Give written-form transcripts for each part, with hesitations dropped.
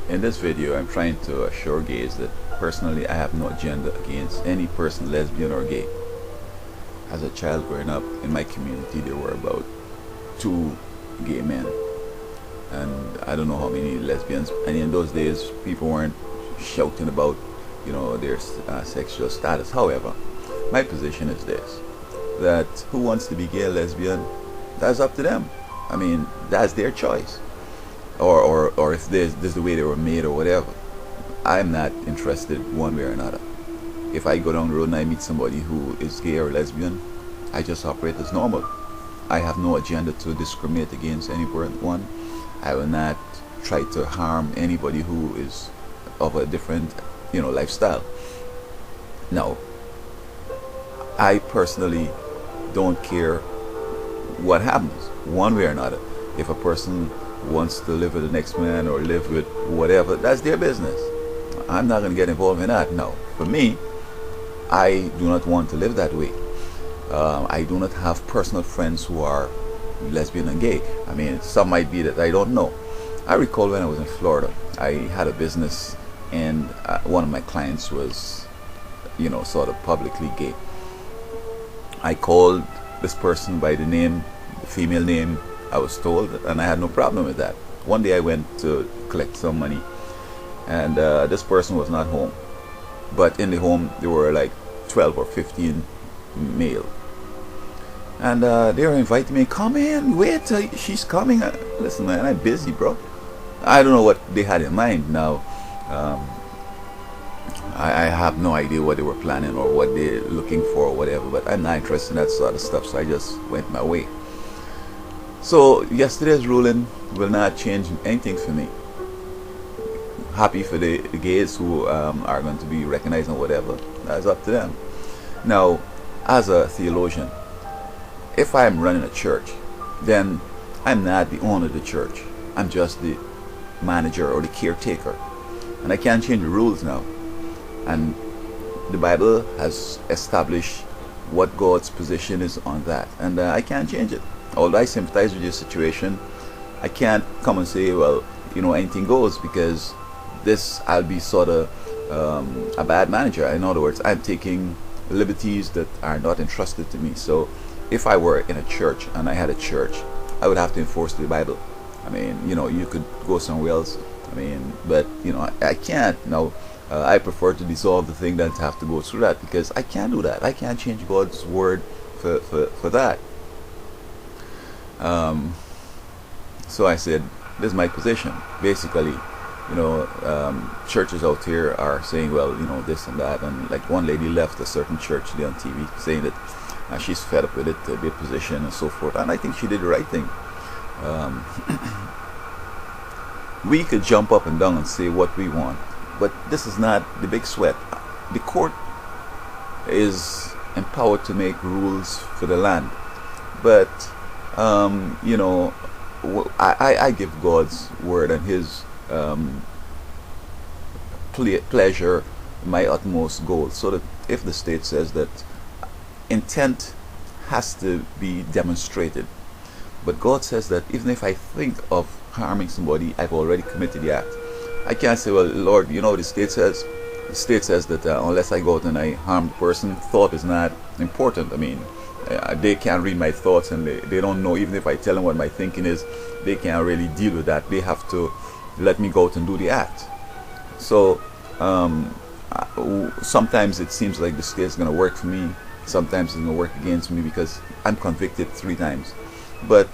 In this video, I'm trying to assure gays that personally I have no agenda against any person, lesbian or gay. As a child growing up in my community, there were about two gay men, and I don't know how many lesbians. And in those days, people weren't shouting about, their sexual status. However, my position is this: that who wants to be gay or lesbian, that's up to them. I mean, that's their choice. Or if this is the way they were made or whatever. I'm not interested one way or another. If I go down the road and I meet somebody who is gay or lesbian, I just operate as normal. I have no agenda to discriminate against anyone. I will not try to harm anybody who is of a different, lifestyle. Now, I personally don't care what happens one way or another. If a person wants to live with the next man or live with whatever, that's their business. I'm not going to get involved in that. No, for me, I do not want to live that way. I do not have personal friends who are lesbian and gay. I mean, some might be that I don't know. I recall when I was in Florida, I had a business, and one of my clients was, sort of publicly gay. I called this person by the name, the female name I was told, and I had no problem with that. One day I went to collect some money, and this person was not home. But in the home, there were like 12 or 15 male. And they were inviting me, come in, wait till she's coming. Listen, man, I'm busy, bro. I don't know what they had in mind now. I have no idea what they were planning or what they're looking for or whatever, but I'm not interested in that sort of stuff, so I just went my way. So yesterday's ruling will not change anything for me. Happy for the gays who are going to be recognized and whatever. That's up to them. Now, as a theologian, if I'm running a church, then I'm not the owner of the church. I'm just the manager or the caretaker. And I can't change the rules now. And the Bible has established what God's position is on that. And I can't change it. Although I sympathize with your situation, I can't come and say, well, anything goes, because this, I'll be sort of a bad manager. In other words, I'm taking liberties that are not entrusted to me. So if I were in a church and I had a church, I would have to enforce the Bible. I mean, you could go somewhere else. I mean, but, I can't. Now, I prefer to dissolve the thing than to have to go through that, because I can't do that. I can't change God's word for that. So I said, this is my position. Basically, churches out here are saying, well, this and that. And like one lady left a certain church today on TV saying that she's fed up with it, their position and so forth. And I think she did the right thing. We could jump up and down and say what we want, but this is not the big sweat. The court is empowered to make rules for the land. But I give God's word and His pleasure my utmost goal. So that if the state says that intent has to be demonstrated, but God says that even if I think of harming somebody, I've already committed the act. I can't say, well, Lord, the state says. The state says that unless I go out and I harm the person, thought is not important. I mean, they can't read my thoughts, and they don't know. Even if I tell them what my thinking is, they can't really deal with that. They have to let me go out and do the act. So sometimes it seems like the state is going to work for me. Sometimes it's going to work against me, because I'm convicted 3 times. But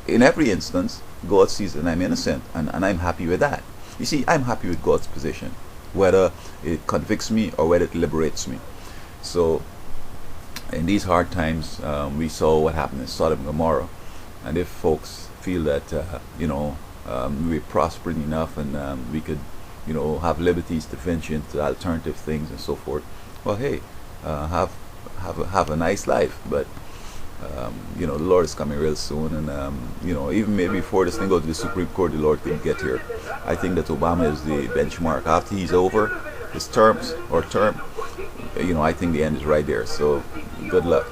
in every instance, God sees that I'm innocent, and I'm happy with that. You see, I'm happy with God's position, whether it convicts me or whether it liberates me. So in these hard times, we saw what happened in Sodom and Gomorrah. And if folks feel that we're prospering enough and we could have liberties to venture into alternative things and so forth, well, hey, have a nice life. But the Lord is coming real soon, and even maybe before this thing goes to the Supreme Court, the Lord could get here. I think that Obama is the benchmark. After he's over his term, I think the end is right there. So good luck.